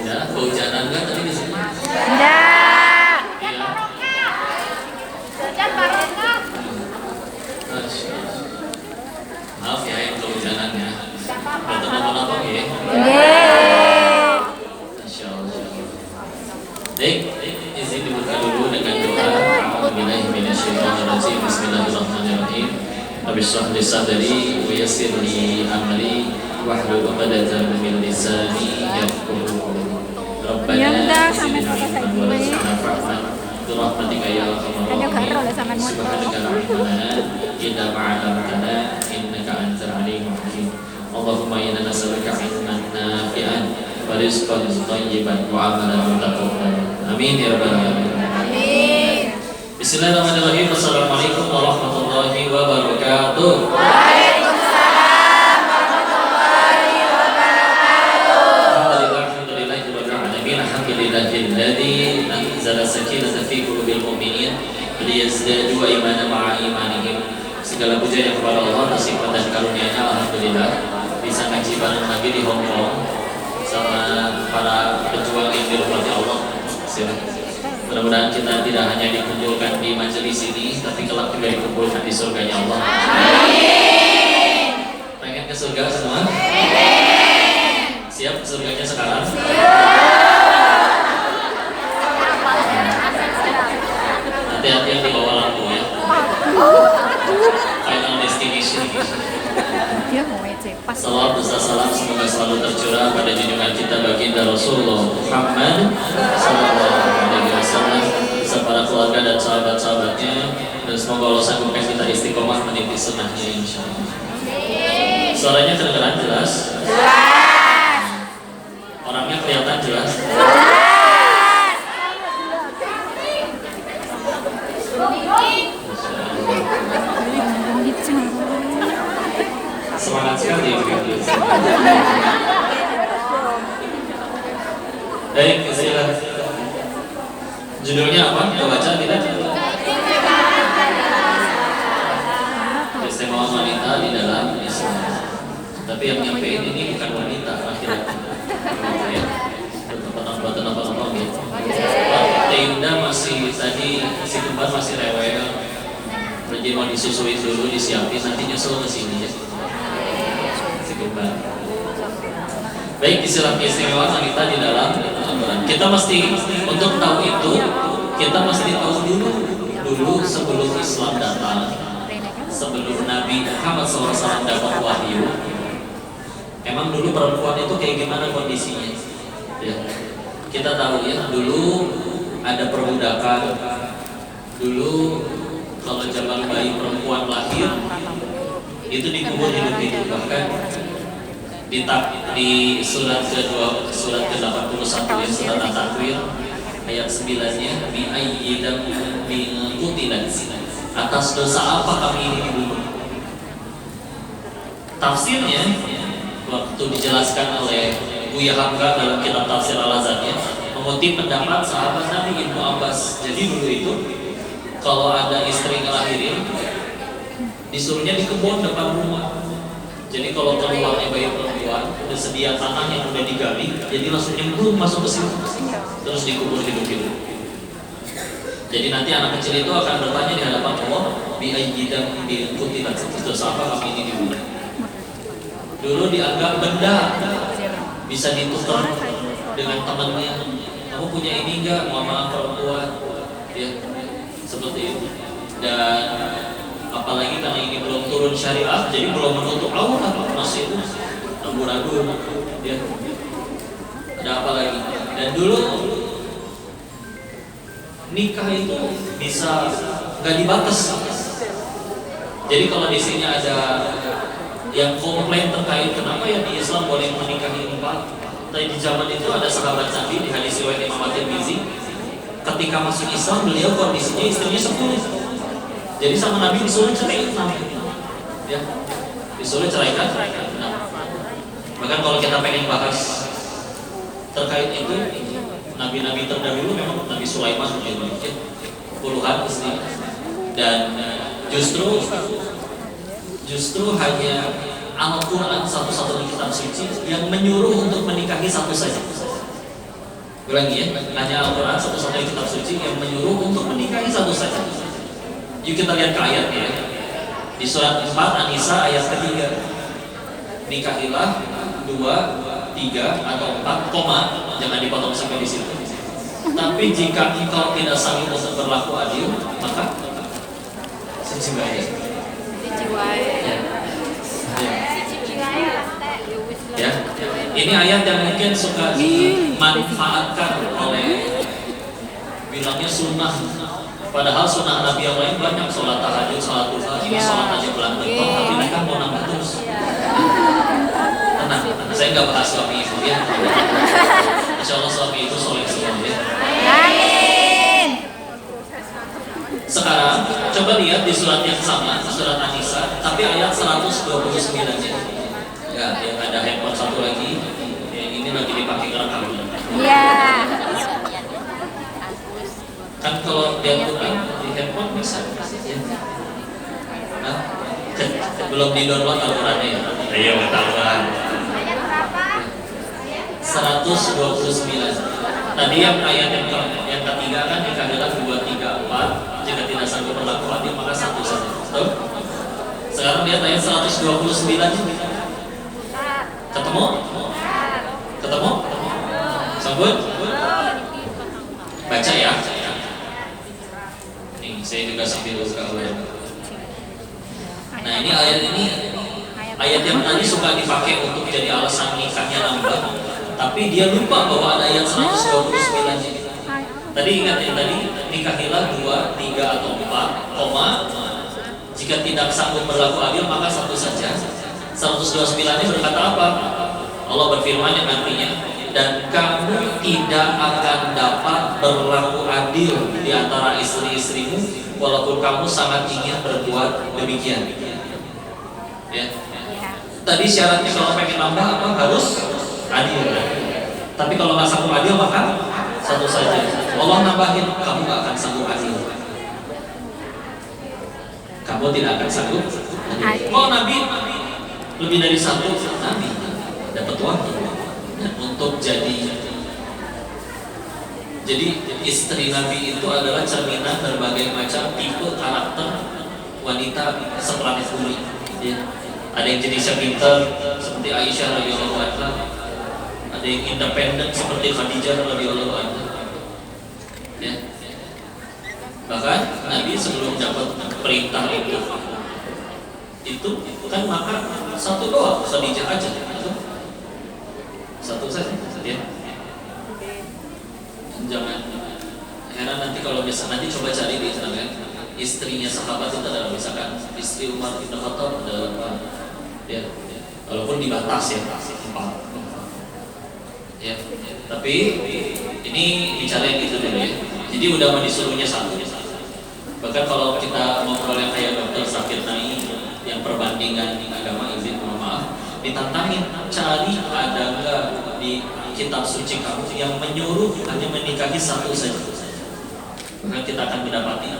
Ya, kehujanan nggak tadi di sini? Enggak. Iya. Hujan barokah. Masya Allah. Maaf ya yang kehujanannya. Betul apa ya? Nggih. Masya Allah. Baik, izin dibuka dulu dengan doa. A'udzubillahi minasyaitonirrajim. Bismillahirrahmanirrahim. Rabbi shrah li sadri wa yassir li amri wahlul 'uqdatam min lisani yafqahu qawli. Rabbana zidna ilman warzuqna fahman bi rahmatika ya arhamar rahimin. Subhanaka la ilma lana illa ma 'allamtana innaka antal alimul hakim. Allahumma inna nas'aluka ilman nafi'an wa rizqan thayyiban wa 'amalan mutaqabbalan. Amin ya rabbal alamin. Amin. Bismillahirrahmanirrahim. Assalamualaikum warahmatullahi wabarakatuh. Waalaikumsalam warahmatullahi wabarakatuh. Alhamdulillahirabbil alamin. Alhamdulillahilladzi anzala sakinata fi qulubil mu'minin liyazdadu imanan ma'a imanihim. Segala puja yang kepada Allah atas nikmat dan karunia-Nya. Alhamdulillah bisa ngaji bareng lagi di Hong Kong sama para pejuang yang dirahmati Allah. Mudah-mudahan kita tidak hanya dikumpulkan di majelis ini, tapi kelak juga dikumpulkan di surganya Allah. Amin. Pengen ke surga semua? Siap ke surganya sekarang? Hati-hati yang di bawah lampu ya. Final destination. Dia mau cepat. Salawat beserta salam semoga selalu tercurah pada junjungan kita baginda Rasulullah Muhammad Sallallahu Alaihi Wasallam beserta para keluarga dan sahabat-sahabatnya, dan semoga Allah sanggupkan kita istiqomah meniti sunnahnya insyaallah. Suaranya kedengaran jelas? Jelas. Orangnya kelihatan jelas? Semangat sekali begitu. Baik, silakan. Judulnya apa? Kita baca tidak? Keistimewaan wanita di dalam Islam. Tapi yang nyampein ini bukan wanita, laki-laki. Ya, tempat-tempat gitu. Tenda masih tadi si kembar masih rewel. Jadi mau disusuin dulu, disiapin, nanti nyusul ke sini ya. Si kembar. Baik, istilah keistimewaan wanita di dalam Al-Quran. Kita mesti untuk tahu itu, kita mesti tahu dulu sebelum Islam datang, sebelum Nabi Muhammad SAW dapat wahyu. Emang dulu perempuan itu kayak gimana kondisinya? Ya. Kita tahu ya, dulu ada perbudakan. Dulu kalau zaman bayi perempuan lahir itu dikubur hidup-hidup, bahkan di surat ke-81 ya, surat At-Takwir ayat 9-nya bi ayyidam min qutilat, atas dosa apa kami ini dibunuh. Tafsirnya waktu dijelaskan oleh Buya Hamka dalam kitab tafsir Al-Azaniyah mengutip pendapat sahabat Nabi Ibnu Abbas. Jadi dulu itu kalau ada istri ngelahirin disuruhnya di kebun depan rumah. Jadi kalau keluarnya bayi perempuan udah sedia tanah yang udah digali, jadi langsung nyemplung masuk ke situ, terus dikubur hidup-hidup. Jadi nanti anak kecil itu akan bertanya di hadapan Allah, bi ayyidam bil qutilat, dosa apa kami ini dibunuh. Dulu dianggap benda, bisa ditukar dengan temannya. Kamu punya ini enggak? Mama perempuan, ya seperti itu. Dan apalagi karena ini belum turun syariat, jadi belum menutup aurat, masih ragu-ragu ya. Ada apa lagi? Dan dulu nikah itu bisa nggak dibatas. Jadi kalau di sini ada yang komplain terkait kenapa ya di Islam boleh menikahi 4, tapi di zaman itu ada sahabat Nabi di hadis riwayat Imam At-Tirmidzi, ketika masuk Islam beliau kondisinya istrinya 10. Jadi sama Nabi disuruh ceraikan, ya, disuruh ceraikan. Nah, bahkan kalau kita pengen bahas terkait itu, nabi-nabi terdahulu memang Nabi Sulaiman ya, puluhan istri, dan justru hanya Al-Quran satu-satunya kitab suci yang menyuruh untuk menikahi satu saja. Ulangi ya, hanya Al-Quran satu-satunya kitab suci yang menyuruh untuk menikahi satu saja. Yuk kita lihat ke ayatnya ya. Di surat 4 An-Nisa ayat ketiga, nikahilah 2, 3 atau 4, koma, jangan dipotong sampai di situ. Tapi jika engkau tidak sanggup untuk berlaku adil, maka sejiwai. Ya, ini ayat yang mungkin suka dimanfaatkan oleh bilangnya sunnah. Padahal sunnah Nabi yang lain banyak, sholat tahajud, sholat duha, ini sholat aja pelan betul, tapi mereka mau nambah terus. Tenang, saya nggak bahas suami ibu ya. Insya Allah suami ibu soleh semua ya. Amin. Sekarang coba lihat di surat yang sama, surat An-Nisa, tapi ayat 129 ya, yang ada handphone satu lagi, yang ini lagi dipakai ngerekam. Iya. Kan kalau dia Quran di handphone bisa ya. Nah, belum di download Al-Qurannya ya. Iya, ketahuan. 129. Tadi yang ayat yang ketiga kan dikatakan 2, 3, 4. Jika tidak sanggup berlaku adil maka satu saja. Betul? Sekarang lihat ayat 129. Ketemu? Ketemu? Sambut? Baca ya. Nih, saya juga sambil buka ulang. Nah, ini ayat yang tadi suka dipakai untuk jadi alasan nikahnya nambah, tapi dia lupa bahwa ada ayat 129 ini. Tadi ingat ya, tadi nikahilah 2, 3 atau 4, koma, jika tidak sanggup berlaku adil maka satu saja. 129 ini berkata apa? Allah berfirman yang artinya, dan kamu tidak akan dapat berlaku adil di antara istri-istrimu walaupun kamu sangat ingin berbuat demikian. Ya. Tadi syaratnya kalau pengen nambah apa? Harus adil. Tapi kalau nggak sanggup adil maka satu saja. Allah nambahin, kamu nggak akan sanggup adil. Kamu tidak akan sanggup adil. Oh, Nabi lebih dari satu Nabi dapat waktu untuk jadi istri Nabi itu adalah cerminan berbagai macam tipe karakter wanita seplanet bumi. Ya. Ada yang jenisnya pintar seperti Aisyah radhiyallahu anha, ada yang independen seperti Khadijah radhiyallahu anha. Ya. Bahkan Nabi sebelum dapat perintah itu kan maka satu doa Khadijah aja, satu saja, ya. Jangan heran nanti kalau nanti coba cari di internet istrinya sahabat itu adalah misalkan istri Umar bin Khattab adalah apa, ya, walaupun dibatas ya 4, ya. Tapi ini bicara yang gitu dulu ya. Jadi udah mau disuruhnya satu. Bahkan kalau kita ngobrol yang kayak Dr. Zakir Naik yang perbandingan agama izin, maaf, ditantangin cari ada nggak di kitab suci kamu yang menyuruh hanya menikahi satu saja. Maka kita akan mendapati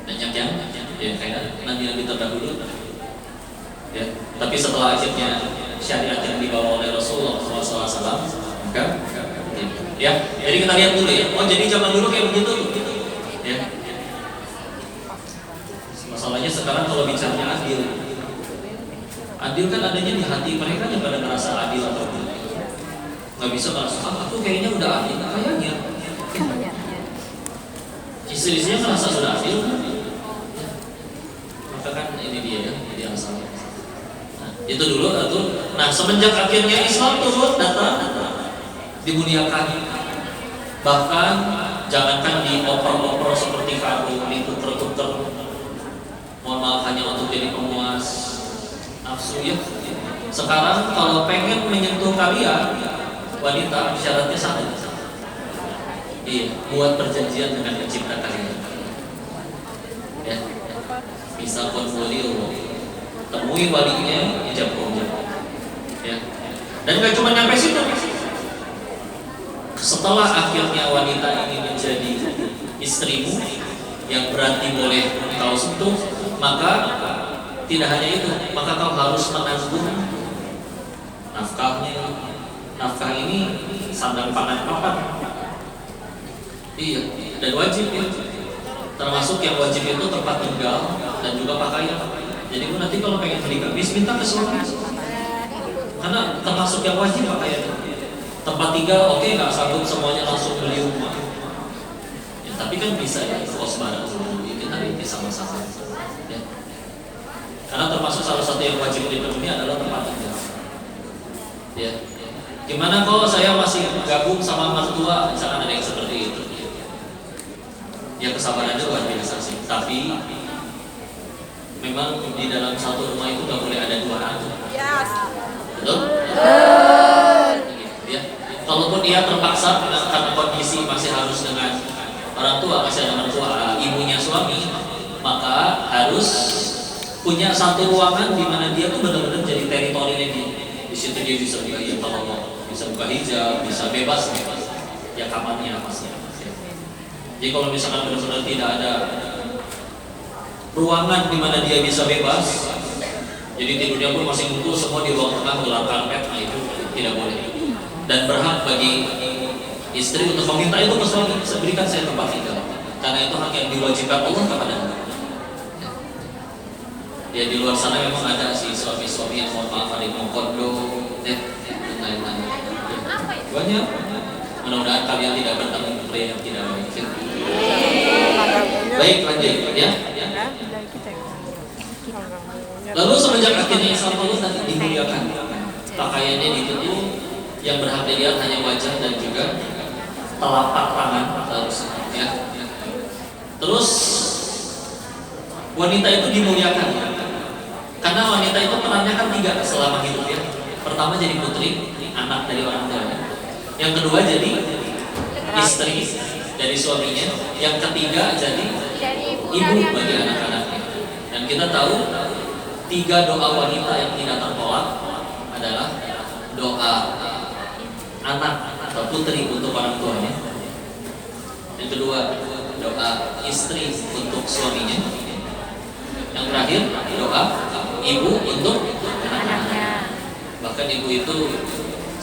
banyak yang ya kayak nabi-nabi terdahulu. Ya, tapi setelah akhirnya syariat yang dibawa oleh Rasulullah SAW, maka ya, jadi kita lihat dulu ya. Oh, jadi zaman dulu kayak begitu, ya. Masalahnya sekarang kalau bicaranya adil kan adanya di hati mereka yang pada merasa adil atau tidak. Nggak bisa merasa aku kayaknya udah adil, kayaknya. Istri-istrinya merasa sudah adil, maka kan ini dia ya, jadi masalah. Nah, itu dulu atau. Nah, semenjak akhirnya Islam turun datang dimuliakan. Bahkan jangankan dioper-oper seperti kamu diputer-puter. Mohon maaf hanya untuk jadi pemuas nafsu ya. Sekarang kalau pengen menyentuh kalian wanita syaratnya satu. Iya, buat perjanjian dengan pencipta kalian. Ya. Bisa portfolio, temui walinya, ijab kabul. Ya. Dan nggak cuma nyampe situ. Setelah akhirnya wanita ini menjadi istrimu yang berarti boleh kau sentuh, maka tidak hanya itu, maka kau harus menanggung nafkahnya, Nafkah ini sandang pangan papan. Iya, dan wajib ya. Termasuk yang wajib itu tempat tinggal dan juga pakaian. Jadi nanti kalau pengen beli gamis minta ke suami. Karena termasuk yang wajib pakaian. Tempat tinggal oke, nggak sanggup semuanya langsung beli rumah. Ya, tapi kan bisa ya kos barang dulu. Kita nanti sama-sama. Ya. Karena termasuk salah satu yang wajib dipenuhi adalah tempat tinggal. Ya. Gimana kalau saya masih gabung sama mertua, misalkan ada yang seperti itu? Ya kesabarannya luar biasa sih. Tapi memang di dalam satu rumah itu nggak boleh ada dua anak. Yes. Betul? Ya. Kalaupun dia terpaksa karena kondisi masih harus dengan orang tua, masih ada mertua, ibunya suami, maka harus punya satu ruangan di mana dia tuh benar-benar jadi teritorinya dia. Di situ dia bisa buka hijab kalau mau, bisa buka hijab, bisa bebas. Ya kamarnya pasti. Jadi kalau misalkan benar-benar tidak ada ruangan di mana dia bisa bebas, jadi tidurnya pun masih ngumpul semua di ruang tengah gelar karpet, nah itu tidak boleh. Dan berhak bagi istri untuk meminta itu ke suami, berikan saya tempat tinggal, karena itu hak yang diwajibkan Allah kepada anda. Ya di luar sana memang ada si suami-suami yang mohon maaf ada yang mau kondo, dan lain-lain. Banyak. Mudah-mudahan kalian tidak bertemu pria yang tidak baik. Baik lanjut ya. Lalu semenjak akhirnya Islam Allah tadi dimuliakan, pakaiannya ditutup, yang berhak dilihat hanya wajah dan juga telapak tangan harus ya. Terus wanita itu dimuliakan karena wanita itu perannya kan 3 selama hidup ya. Pertama jadi putri, anak dari orang tuanya. Yang kedua jadi istri dari suaminya. Yang ketiga jadi ibu bagi anak-anaknya. Dan kita tahu 3 doa wanita yang tidak tertolak adalah doa anak atau putri untuk orang tuanya. Yang kedua doa istri untuk suaminya. Yang terakhir doa ibu untuk anaknya. Bahkan ibu itu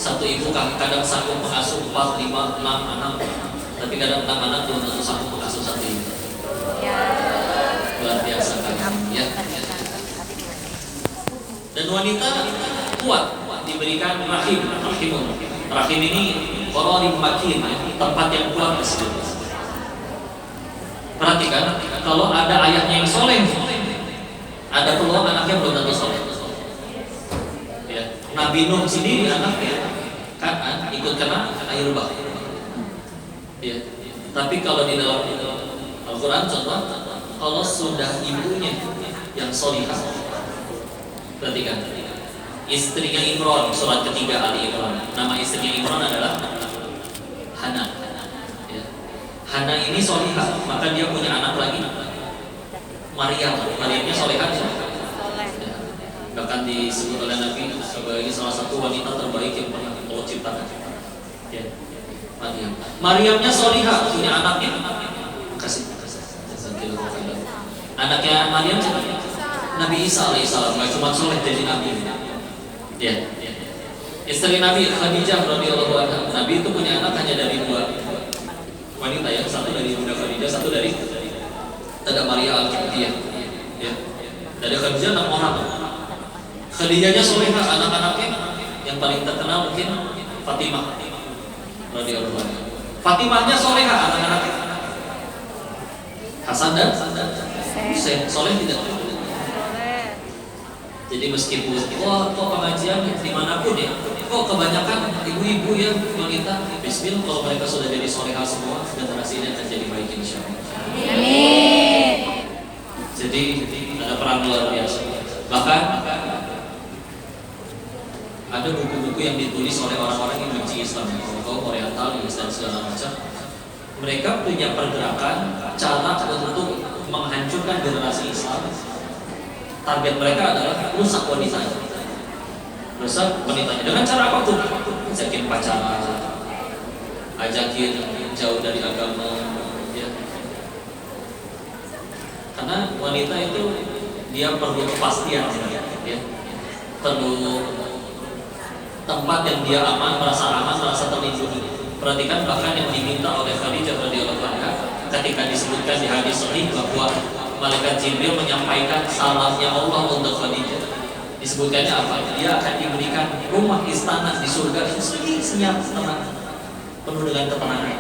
satu ibu kadang sanggup mengasuh 4, 5, 6 anak, tapi kadang 6 anak belum tentu sanggup mengasuh satu ibu. Luar biasa kan? Ya. Dan wanita kuat diberikan rahim. Rahim ini qararib makin, tempat yang kuat disebut. Perhatikan, kalau ada ayahnya yang soleh, ada peluang anaknya belum tentu soleh. Ya. Nabi Nuh sendiri anaknya kan ikut kena air bah. Ya. Tapi kalau di dalam Al-Quran contoh, kalau sudah ibunya yang solihah, perhatikan, istrinya Imran, surat ketiga Ali Imran. Nama istrinya Imran adalah Hana. Ya. Hana ini solihah, maka dia punya anak lagi, Maryamnya solihah ya. Bahkan disebut oleh Nabi sebagai salah satu wanita terbaik yang pernah Allah ciptakan. Ya. Maryamnya solihah, punya anaknya. Kasih. Anaknya Maryam siapa? Nabi Isa alaihissalam. Gak cuma soleh jadi nabi. Ya. Istri Nabi Khadijah radhiyallahu anha. Nabi itu punya anak hanya dari 2 wanita ya, satu dari Bunda Khadijah, satu dari ada Maria Al-Qibtiyah. Ya. Dari Khadijah 6 orang. Khadijahnya solehah, anak-anaknya yang paling terkenal mungkin Fatimah radhiyallahu anha. Fatimahnya solehah, anak-anaknya Hasan dan Husain. Soleh tidak? Jadi meskipun kok pengajian dimanapun ya, kok kebanyakan ibu-ibu ya wanita, bismillah kalau mereka sudah jadi solehah semua, generasi ini akan jadi baik insyaallah. Amin. Jadi ada peran luar biasa. Bahkan ada buku-buku yang ditulis oleh orang-orang yang benci Islam, kaum Orientalis dan segala macam. Mereka punya pergerakan cara untuk menghancurkan generasi Islam. Target mereka adalah rusak wanitanya. Rusak wanitanya dengan cara apapun. Ajakin pacaran, ajakin jauh dari agama, ya. Karena wanita itu dia perlu kepastian, ya. Perlu tempat yang dia aman, merasa terlindungi. Perhatikan bahkan yang diminta oleh Khadijah radhiyallahu anha ketika disebutkan di hadis sahih bahwa malaikat Jibril menyampaikan salamnya Allah untuk Khadijah. Disebutkannya apa? Dia akan diberikan rumah istana di surga yang senyap, tenang, penuh dengan ketenangan.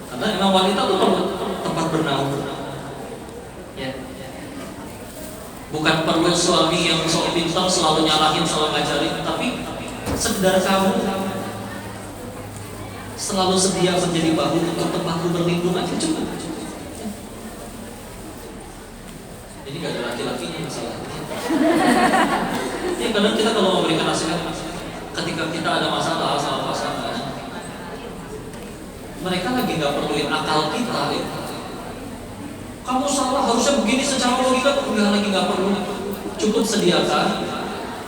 Karena memang wanita itu perlu tempat bernaung. Ya. Bukan perlu suami yang sok pintar selalu nyalahin, selalu ngajarin, tapi sekedar kamu selalu sedia menjadi bahu untuk tempatku berlindung aja cukup. Jadi gak ada laki-lakinya masalahnya. Ya kadang kita kalau memberikan nasihat, ketika kita ada masalah sama pasangan, mereka lagi nggak perluin akal kita. Ya. Kamu salah, harusnya begini secara logika, udah lagi nggak perlu. Cukup sediakan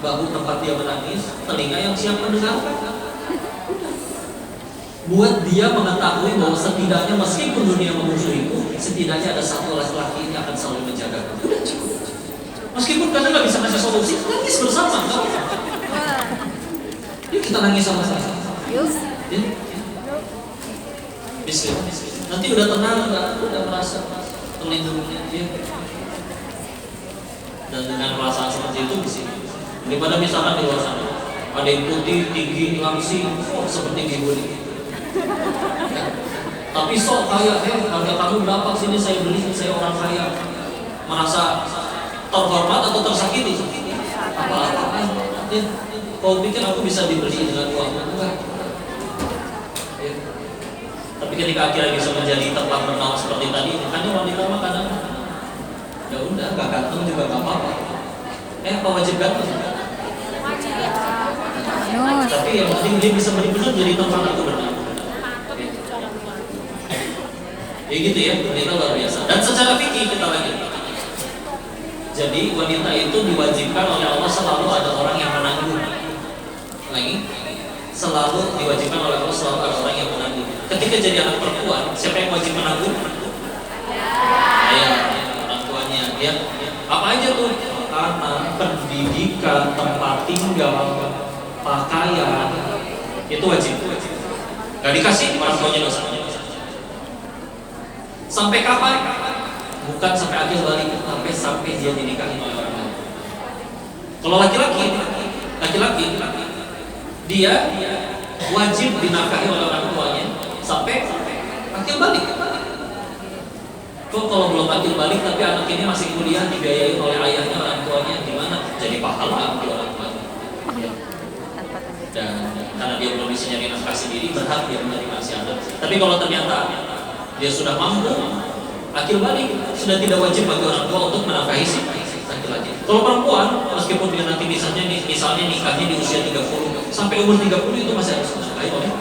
bahu tempat dia menangis, telinga yang siap mendengarkan. Buat dia mengetahui bahwa setidaknya meskipun dunia memusuhiku, setidaknya ada satu laki-laki yang akan selalu menjaga. Udah cukup. Meskipun kadang nggak bisa ngasih solusi, nangis bersama, nggak apa-apa. Yuk kita nangis sama-sama. Ya. Bismillah. Nanti udah tenang, udah merasa terlindungi. Ya. Dan dengan perasaan seperti itu di sini. Daripada misalkan di luar sana, ada yang putih, tinggi, langsing, seperti Ibu ini. Ya. Tapi sok kaya, harga kamu berapa sini saya beli, saya orang kaya, merasa terhormat atau tersakiti? Apa-apaan? Ya. Kau pikir aku bisa dibeli dengan uang? Enggak. Ya. Tapi ketika akhirnya bisa menjadi tempat bernaung seperti tadi, makanya wanita mah kadang ya udah nggak ganteng juga nggak apa-apa. Apa wajib ganteng? Tapi yang penting dia bisa benar-benar jadi tempat aku bernaung. Ya gitu ya, wanita luar biasa. Dan secara fikih kita lagi. Jadi wanita itu diwajibkan oleh Allah selalu ada orang yang menanggung. Lagi, selalu diwajibkan oleh Allah selalu ada orang yang menanggung. Ketika jadi anak perempuan, siapa yang wajib menanggung? Ayah, orang tuanya. Ya, apa aja tuh? Makanan, pendidikan, tempat tinggal, pakaian, itu wajib. Gak dikasih orang tuanya dosa. Sampai kapan? Bukan sampai akhir balik, sampai dia dinikahi oleh orang lain. Kalau laki-laki, dia wajib dinikahi oleh orang tuanya sampai akhir balik. Kok kalau belum akhir balik tapi anak ini masih kuliah dibiayai oleh ayahnya, orang tuanya, gimana? Jadi pahala bagi orang tuanya. Dan karena dia belum bisa nyari nafkah sendiri, berhak dia menerima si anak. Tapi kalau ternyata dia sudah mampu, akhir balik sudah tidak wajib bagi orang tua untuk menafkahi si laki-laki. Kalau perempuan, meskipun dia nanti misalnya nikahnya di usia 30 sampai umur 30 itu masih harus menafkahi oleh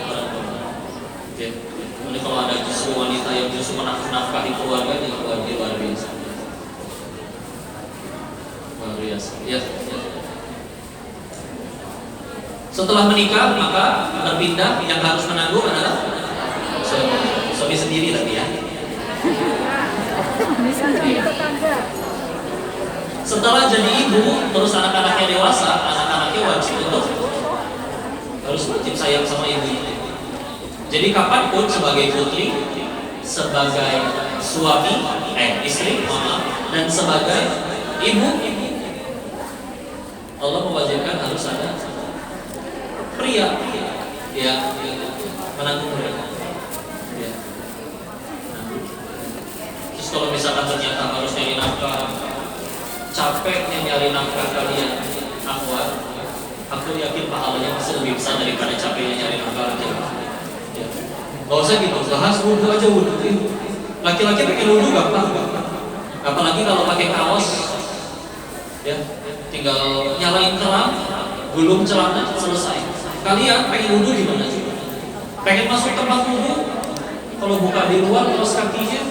orang tua. Oke. Jadi kalau ada justru wanita yang justru menafkahi keluarganya, luar biasa. Luar biasa. Ya. Setelah menikah maka berpindah, yang harus menanggung adalah suami sendiri tapi ya. Setelah jadi ibu, terus anak-anaknya dewasa, anak-anaknya wajib sayang sama ibu. Jadi kapanpun sebagai putri, sebagai suami, istri, mama, dan sebagai ibu, Allah mewajibkan harus ada pria yang menanggung mereka. Ya. Terus kalau misalkan ternyata harus nyari nafkah, capeknya nyari nafkah kalian, aku yakin pahalanya masih lebih besar daripada capeknya nyari nafkah laki. Ya. Gak usah gitu, bahas wudhu aja wudhu. Laki-laki pakai wudhu gampang. Apalagi kalau pakai kaos, ya, tinggal nyalain keran, gulung celana, selesai. Kalian pengen wudhu gimana sih? Pengen masuk tempat wudhu, kalau buka di luar terus kakinya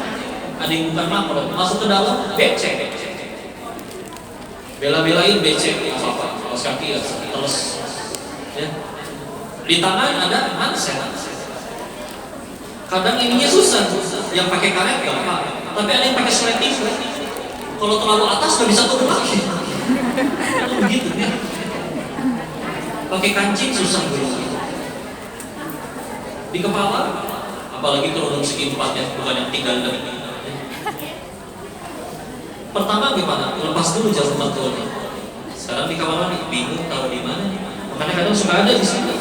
ada yang bukan makro, masuk ke dalam becek. Bela-belain becek, apa-apa, terus kaki ya, terus ya. Di tangan ada handset. Kadang ininya susah, yang pakai karet gampang, tapi ada yang pakai sleting. Kalau terlalu atas nggak bisa turun lagi. Begitu ya. pakai kancing susah gulung. Di kepala, apalagi kerudung segi 4 ya, bukan yang tinggal dari. Pertama gimana? Lepas dulu jarum pentulnya. Sekarang di kamar mandi, bingung taruh di mana. Makanya kadang suka ada di sini.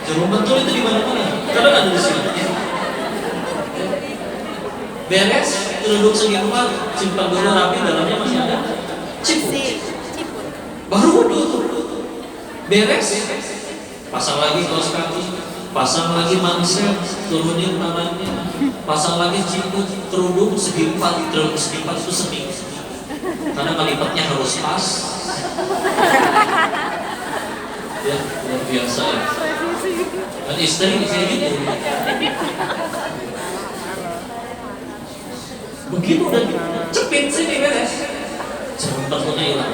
Jarum pentul itu di mana-mana. Kadang ada di sini. Beres, kerudung segi 4, simpan dulu rapi, dalamnya masih ada ciput. Baru wudhu. Beres, pasang lagi kaos kaki, pasang lagi manset, turunin tangannya, pasang lagi ciput, kerudung segi 4, kerudung segi 4 itu seminggu. Karena melipatnya harus pas. Ya, luar biasa ya. Dan istri kayak gitu. Begitu udah cepit sini beres, jarum pentulnya hilang.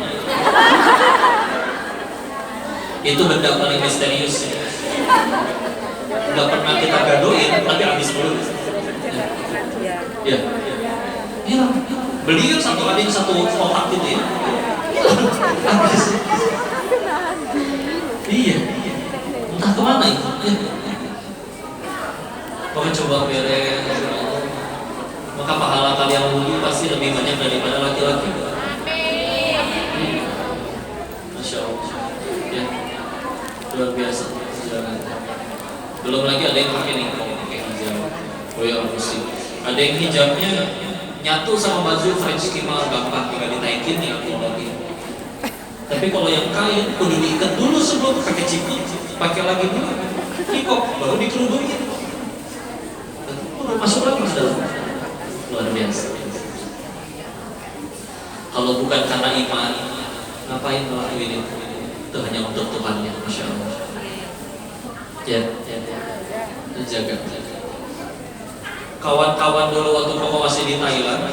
Itu benda paling misterius. Nggak pernah kita gadoin, tapi habis dulu. Ya, hilang. Beli satu kali satu kotak gitu ya. Hilang. Habis. Iya. Entah kemana itu. Pokoknya coba beres. Maka pahala kalian wudhu pasti lebih banyak daripada laki-laki. Masya Allah. Ya, luar biasa. Belum lagi ada yang pakai ningkong, pakai hijab. Oh ya musik. Ada yang hijabnya nyatu sama baju French kimal, gampang tinggal ditaikin ya lagi. Tapi kalau yang kain kudu diikat dulu sebelum pakai ciput, pakai lagi dulu, kikok baru dikerudungin. Masuk lagi ke dalam. Luar biasa. Kalau bukan karena iman, ngapain ngelakuin itu? Itu hanya untuk Tuhannya, Masya Allah. Ya. Jaga. Kawan-kawan dulu waktu Koko masih di Thailand,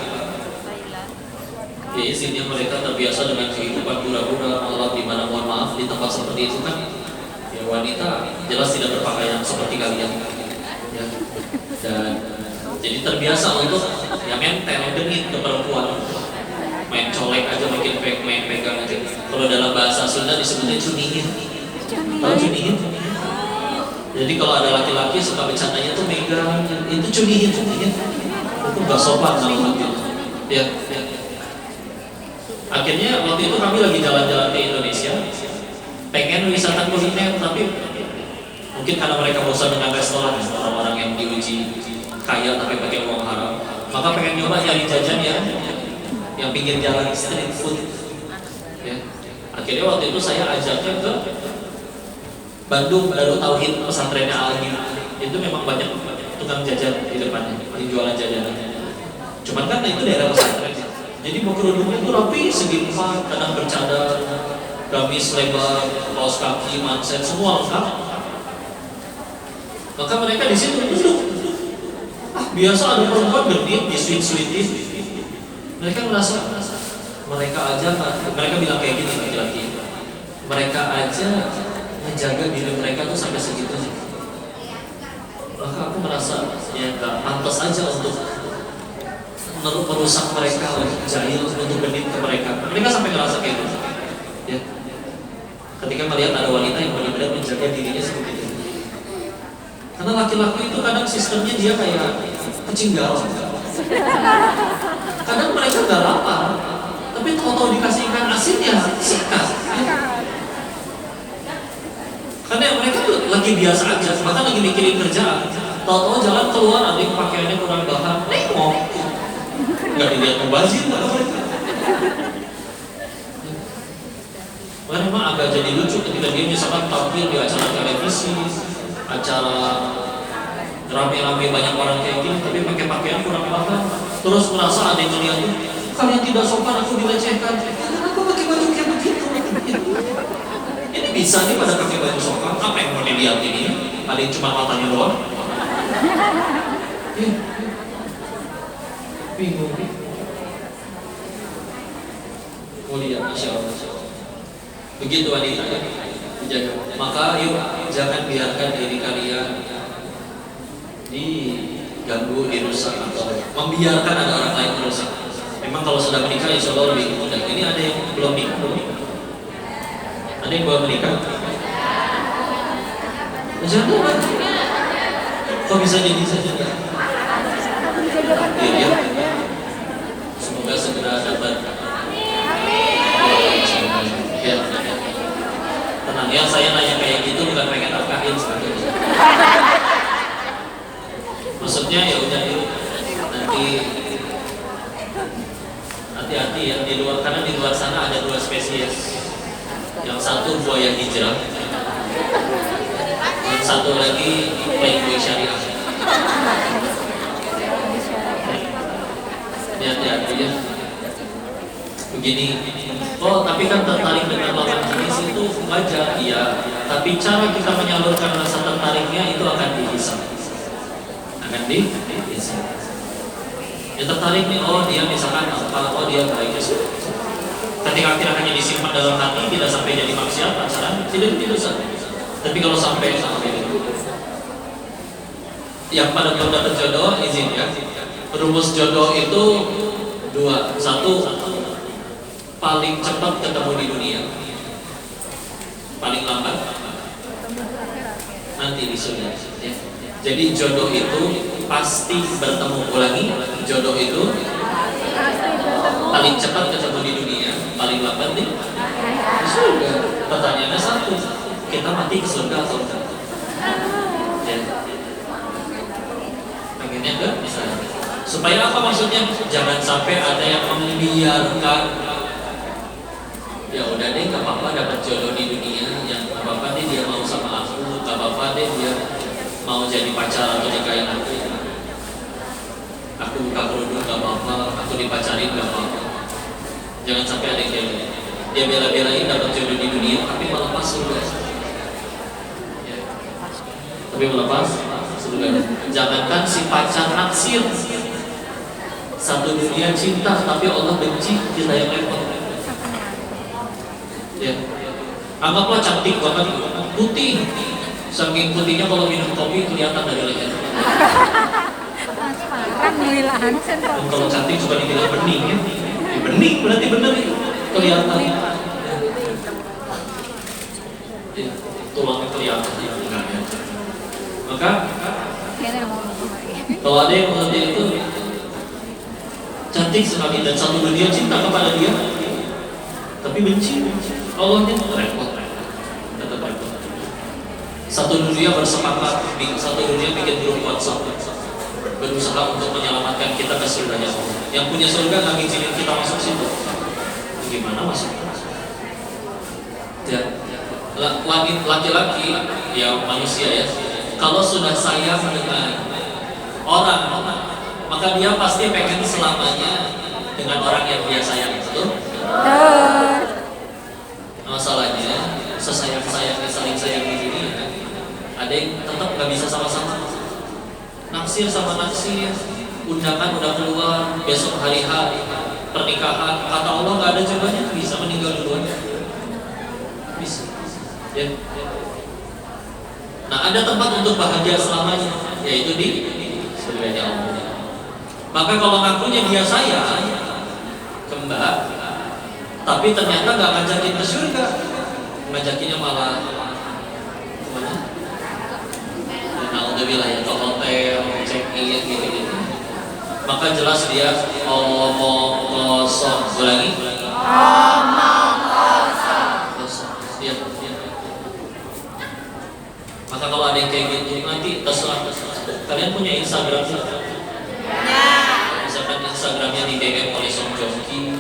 ya izinnya mereka terbiasa dengan kehidupan pura-pura malam di mana mohon maaf di tempat seperti itu kan, ya wanita jelas tidak berpakaian seperti kalian, ya. Dan jadi terbiasa untuk ya mentel genit ke perempuan, main colek aja, main pegang aja. Kalau dalam bahasa Sunda disebutnya cunihin. Tahu cunihin? Jadi kalau ada laki-laki suka bercandanya tuh megang, itu cunihin. Itu nggak sopan sama laki. Ya. Akhirnya waktu itu kami lagi jalan-jalan di Indonesia, pengen wisata kuliner, tapi mungkin karena mereka bosan dengan restoran, orang-orang yang diuji kaya tapi pakai uang haram, maka pengen nyoba nyari jajan yang pinggir jalan, street food. Ya. Akhirnya waktu itu saya ajaknya ke Bandung, Darut Tauhid, pesantrennya Al-Him. Itu memang banyak tukang jajan di depannya, di jualan jajanan. Cuman kan itu daerah pesantren, jadi mau kerudungnya itu rapi, segi 4, kadang bercadar, gamis lebar, kaos kaki, manset, semua lengkap. Maka mereka di situ duduk. Biasa ada perempuan genit di sweet-sweetin. Mereka merasa mereka bilang kayak gini laki-laki. Mereka aja menjaga diri mereka tuh sampai segitunya. Maka aku merasa ya gak pantas aja untuk merusak mereka, jahil untuk genit ke mereka. Mereka sampai ngerasa kayak gitu. Ya. Ketika melihat ada wanita yang benar-benar menjaga dirinya seperti itu. Karena laki-laki itu kadang sistemnya dia kayak kucing galau. Kadang mereka gak lapar, tapi tahu-tahu dikasih ikan asin ya sikat. Karena mereka tuh lagi biasa aja, bahkan lagi mikirin kerjaan. Tahu-tahu jalan keluar ada yang pakaiannya kurang bahan, nengok. Gak dilihat mubazir kata mereka. Karena memang agak jadi lucu ketika dia misalkan tampil di acara televisi, acara rame-rame banyak orang kayak gini, tapi pakai pakaian kurang bahan. Terus merasa ada yang ngeliatin, kalian tidak sopan, aku dilecehkan. Kenapa pakai baju kayak begitu? Ini bisa nih pada pakai baju sopan, apa yang mau dilihat ini? Ada yang cuma matanya doang. Bingung. Mulia, Masya Allah. Begitu wanita ya, dijaga. Maka yuk jangan biarkan diri kalian diganggu, dirusak atau membiarkan ada orang lain merusak. Memang kalau sudah menikah insya Allah lebih mudah. Ini ada yang belum nikah, Ada yang bawa menikah? Janda kan? Kok bisa jadi janda? Iya. Semoga segera dapat. Ya. Tenang ya, saya nanya kayak gitu bukan pengen nafkahin sebagainya. Maksudnya ya udah yuk, nanti hati-hati ya di luar, karena di luar sana ada 2 spesies. Yang satu buaya hijrah, yang satu lagi playboy syariah. Hati-hati ya. Begini, oh tapi kan tertarik dengan lawan jenis itu wajar, iya. Tapi cara kita menyalurkan rasa tertariknya itu akan dihisap. Ya tertarik nih, oh dia misalkan apa, oh dia baik. Ketika akhirnya hanya disimpan dalam hati, tidak sampai jadi maksiat pacaran, tidak dosa. Tapi kalau sampai itu, yang pada belum dapat jodoh, izin ya. Rumus jodoh itu 2, 1 paling cepat ketemu di dunia, paling lambat nanti di surga. Ya. Jadi jodoh itu pasti bertemu, ulangi, jodoh itu paling cepat ketemu di dunia, paling lambat di surga. Pertanyaannya satu, kita mati ke surga atau enggak? Ya. Pengennya enggak? Misalnya. Supaya apa maksudnya? Jangan sampai ada yang membiarkan. Ya udah deh, gak apa-apa dapat jodoh di dunia, yang gak apa-apa deh dia mau sama aku, gak apa-apa deh dia mau jadi pacar atau nikahin aku. Aku buka kerudung gak apa-apa, aku dipacarin gak apa-apa. Jangan sampai ada yang kayak gitu. Dia bela-belain dapat jodoh di dunia, tapi melepas surga. Ya. Tapi melepas surga. Jangankan si pacar naksir, satu dunia cinta, tapi Allah benci, kita yang repot. Ya. Anggaplah cantik banget, putih. Saking putihnya kalau minum kopi kelihatan dari leher. Dan kalau cantik suka dibilang bening ya. Bening berarti bener ya. Kelihatan. Ya. Tulangnya kelihatan ya. Maka kalau ada yang mengerti itu cantik sekali dan satu dunia cinta kepada dia, tapi benci. Allahnya repot, tetap repot. Satu dunia bersepakat, satu dunia bikin grup WhatsApp, berusaha untuk menyelamatkan kita ke surga Allah. Yang punya surga nggak ngizinin kita masuk situ. Gimana masuk? Ya, laki-laki ya manusia ya. Kalau sudah sayang dengan orang, maka dia pasti pengen selamanya dengan orang yang dia sayang itu. Masalahnya sesayang-sayangnya saling sayang di dunia, ada yang tetap nggak bisa sama-sama. Naksir sama naksir, undangan udah keluar, besok hari pernikahan, kata Allah nggak ada jawabannya, bisa meninggal duluan, bisa. Ya. Nah ada tempat untuk bahagia selamanya, yaitu di surga Allah. Maka kalau ngakunya dia sayang, kembar, tapi ternyata nggak ngajakin ke surga, ngajakinnya malah kemana? Alhamdulillah ya, ke hotel, check-in gitu-gitu. Maka jelas dia omong kosong. Ulangi. Omong kosong. Dia. Maka kalau ada yang kayak gitu nanti terserah. Kalian punya Instagram nggak? Ya. Misalkan Instagramnya di DM oleh Song Joong Ki.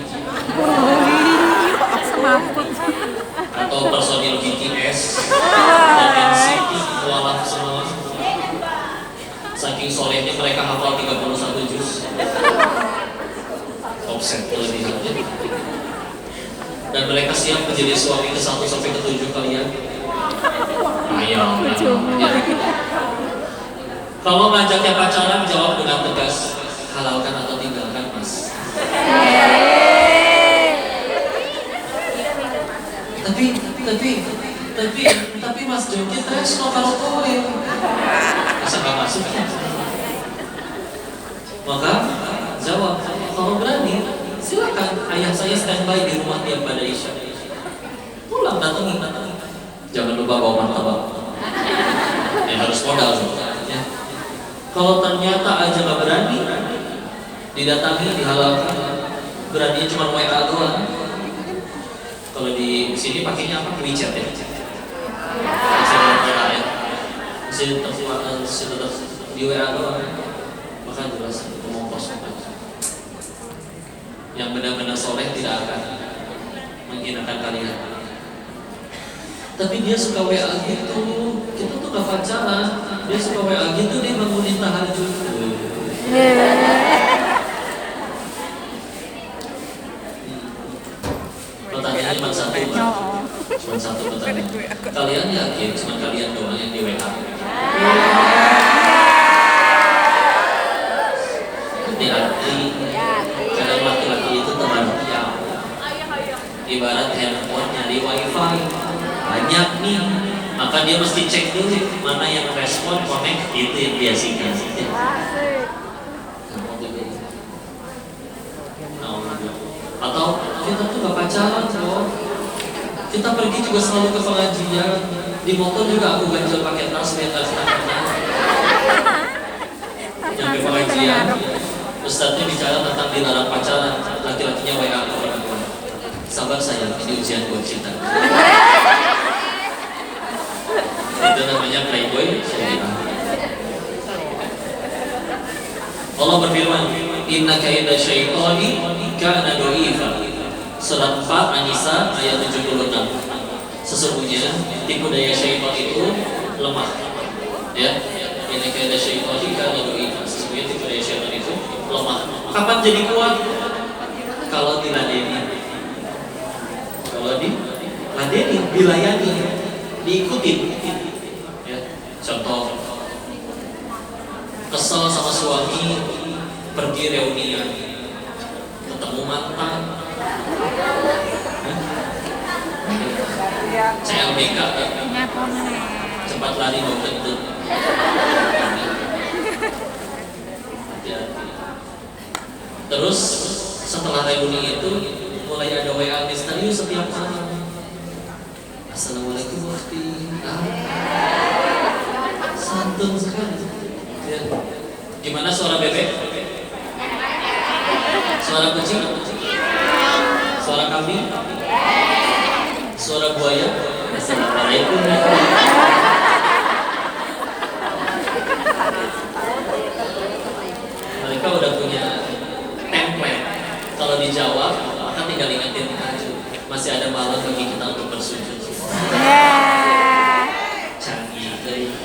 Atau personil BTS dan NCT mualaf semua. Saking solehnya mereka hafal 31 juz. Offset kelebihannya. Dan mereka siap menjadi suami ke-1 sampai ke-7 kalian. Ayo. Ya. Kalau ngajaknya pacaran jawab dengan tegas, halalkan atau tinggalkan mas. Tapi Mas Joki tresno kalau kowe bisa nggak masuk ya? Maka jawab, kalau berani silakan, ayah saya standby di rumah tiap pada isya. Pulang datang, jangan lupa bawa martabak. Harus modal ya. Kalau ternyata aja nggak berani, didatangi, dihalalkan, berani cuma WA doang. Kalau di sini pakainya apa? WeChat ya. Masih tetap di WA doang. Maka jelas ngomong kosong aja. Yang benar-benar soleh tidak akan menghinakan kalian. Tapi dia suka WA gitu, kita tuh gak pacaran. Dia suka WA gitu, dia bangunin tahajud. Pertanyaannya cuma satu, cuma satu pertanyaan. Kalian yakin cuma kalian doang yang di WA? Hati-hati, kadang laki-laki itu teman yang ibarat handphone nyari wifi. Banyak nih, maka dia mesti cek dulu mana yang respon, connect, itu yang dia sikat. Atau kita tuh gak pacaran loh, kita pergi juga selalu ke pengajian, di motor juga aku ganjel pakai tas biar tas tangannya. Nyampe pengajian, ustadznya bicara tentang dilarang pacaran, laki-lakinya WA ke orang tua. Sabar sayang, ini ujian buat kita. Itu namanya playboy syariah. Allah berfirman, Inna kaida syaitani kana dha'ifa. Surat 4 An-Nisa ayat 76. Sesungguhnya tipu daya syaitan itu lemah. Ya, Inna kaida syaitani kana dha'ifa. Sesungguhnya tipu daya syaitan itu lemah. Kapan jadi kuat? Kalau diladeni. Kalau diladeni, dilayani, diikutin. Ya, contoh kesel sama suami, pergi reunian, ketemu mantan, CLBK, cepat lari mau kentut. Terus setelah reuni itu mulai ada WA misterius setiap malam. Assalamualaikum warahmatullahi wabarakatuh. Santun sekali. Ya. Gimana suara bebek? Suara kucing? Suara kambing? Suara buaya? Assalamualaikum. Mereka udah punya template. Kalau dijawab, maka tinggal ingetin aja. Masih ada malam bagi kita untuk bersujud. Canggih.